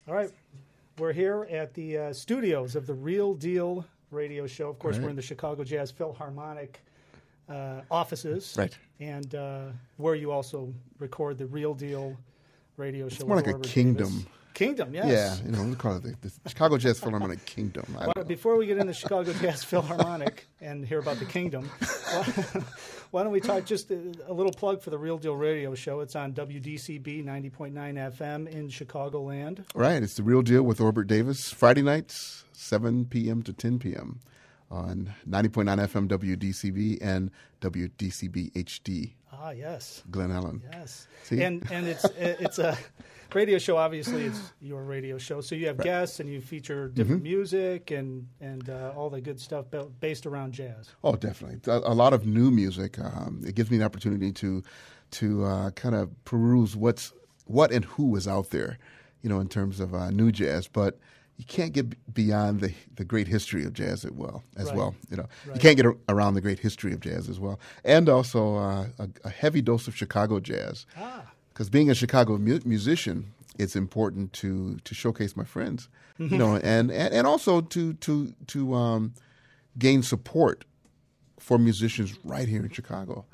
All right. We're here at the studios of the Real Deal radio show. Of course, Right. we're in the Chicago Jazz Philharmonic offices. Right. And where you also record the Real Deal radio show. It's more with like a Robert kingdom. Davis. Kingdom, yes. Yeah, we call it the Chicago Jazz Philharmonic Kingdom. Before we get into Chicago Jazz Philharmonic and hear about the kingdom, why don't we talk just a little plug for the Real Deal radio show. It's on WDCB 90.9 FM in Chicagoland. Right, it's the Real Deal with Robert Davis, Friday nights, 7 p.m. to 10 p.m. on 90.9 FM WDCB and WDCB HD. Ah, yes. Glen Ellen. Yes. See? And it's a radio show. Obviously, it's your radio show. So you have guests and you feature different music and all the good stuff based around jazz. Oh, definitely. A lot of new music. It gives me an opportunity to kind of peruse what and who is out there, in terms of new jazz. But you can't get beyond the great history of jazz as well. Right. You can't get around the great history of jazz as well, and also a heavy dose of Chicago jazz. Because being a Chicago musician, it's important to showcase my friends, and also to gain support for musicians right here in Chicago.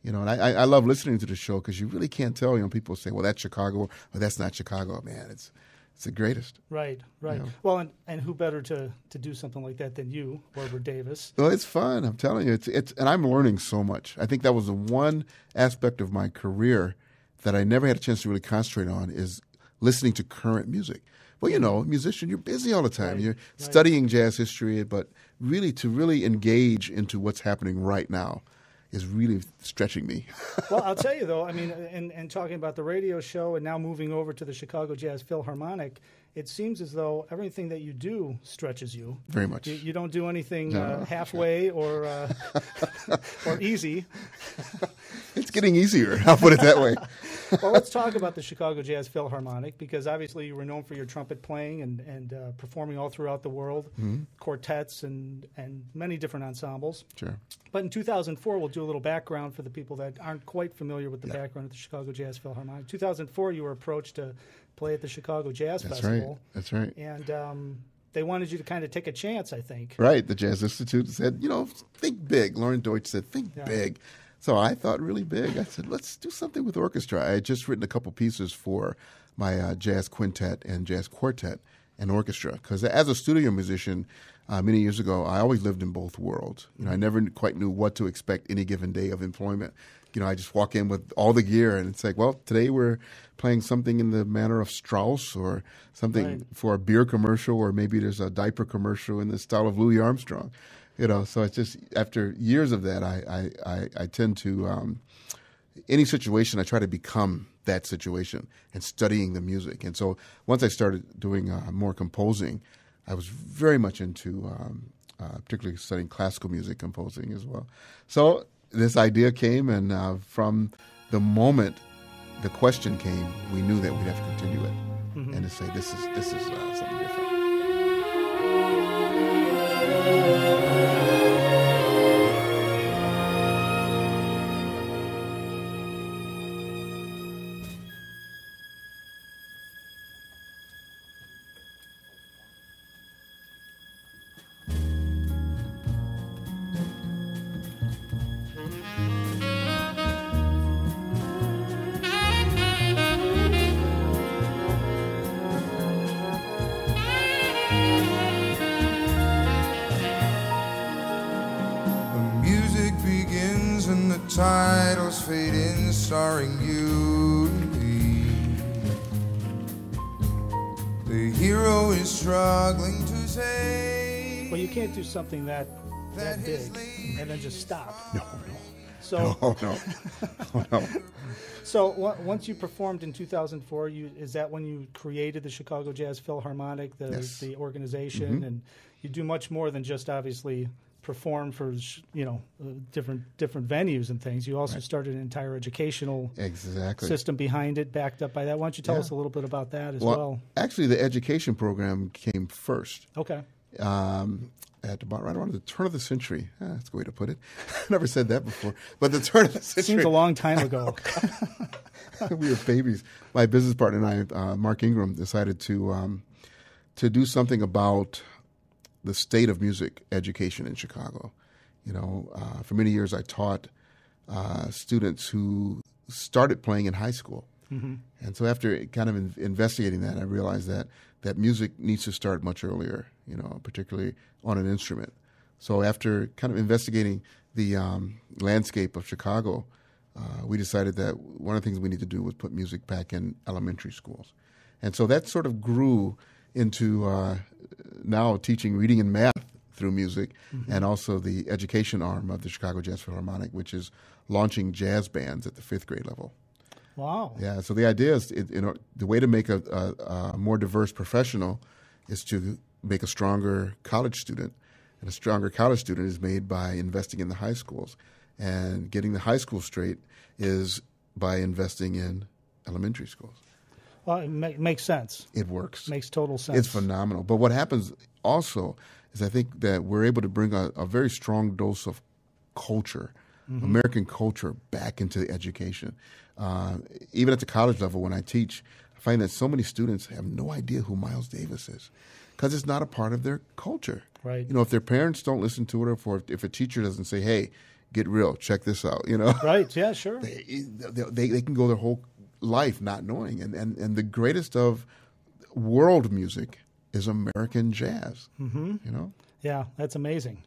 And I love listening to the show because you really can't tell. People say, "Well, that's Chicago," or "That's not Chicago." Man, it's the greatest. Right. Well, and who better to do something like that than you, Robert Davis? Well, it's fun. I'm telling you, it's and I'm learning so much. I think that was the one aspect of my career that I never had a chance to really concentrate on is listening to current music. Well, musician, you're busy all the time. Right. You're studying jazz history, but really engage into what's happening right now is really stretching me. Well, I'll tell you, though, I mean, and talking about the radio show and now moving over to the Chicago Jazz Philharmonic, it seems as though everything that you do stretches you. Very much. You don't do anything halfway or easy. It's getting easier. I'll put it that way. Well, let's talk about the Chicago Jazz Philharmonic, because obviously you were known for your trumpet playing and performing all throughout the world, quartets and many different ensembles. Sure. But in 2004, we'll do a little background for the people that aren't quite familiar with the background of the Chicago Jazz Philharmonic. 2004, you were approached to play at the Chicago Jazz Festival. That's right. And they wanted you to kind of take a chance, I think. Right. The Jazz Institute said, think big. Lauren Deutsch said, think big. So I thought really big. I said, let's do something with orchestra. I had just written a couple pieces for my jazz quintet and jazz quartet and orchestra. Because as a studio musician, many years ago, I always lived in both worlds. I never quite knew what to expect any given day of employment. I just walk in with all the gear, and it's like, well, today we're playing something in the manner of Strauss or something for a beer commercial, or maybe there's a diaper commercial in the style of Louis Armstrong. So it's just after years of that, I tend to any situation I try to become that situation and studying the music. And so once I started doing more composing, I was very much into particularly studying classical music composing as well. So this idea came, and from the moment the question came, we knew that we'd have to continue it and to say this is something different. Titles fade in, starring you and me. The hero is struggling to say. Well, you can't do something that big and then just stop. No. So, No. So once you performed in 2004, is that when you created the Chicago Jazz Philharmonic, the organization, and you do much more than just obviously perform for different venues and things. You also started an entire educational system behind it, backed up by that. Why don't you tell us a little bit about that as well? Actually, the education program came first. Okay. at about right around the turn of the century. That's a good way to put it. I never said that before, but the turn of the century. Seems a long time ago. We were babies. My business partner and I, Mark Ingram, decided to do something about the state of music education in Chicago. For many years I taught students who started playing in high school. Mm-hmm. And so after kind of investigating that, I realized that music needs to start much earlier, particularly on an instrument. So after kind of investigating the landscape of Chicago, we decided that one of the things we need to do was put music back in elementary schools. And so that sort of grew into now teaching reading and math through music, mm-hmm. and also the education arm of the Chicago Jazz Philharmonic, which is launching jazz bands at the 5th grade level. Wow. Yeah, so the idea is, the way to make a more diverse professional is to make a stronger college student. And a stronger college student is made by investing in the high schools. And getting the high school straight is by investing in elementary schools. Well, it makes sense. It works. Makes total sense. It's phenomenal. But what happens also is I think that we're able to bring a very strong dose of culture, mm-hmm. American culture, back into the education. Even at the college level when I teach, I find that so many students have no idea who Miles Davis is because it's not a part of their culture. Right. If their parents don't listen to it, or if a teacher doesn't say, hey, get real, check this out, Right, yeah, sure. They can go their whole life not knowing. And the greatest of world music is American jazz, mm-hmm. you know? Yeah, that's amazing.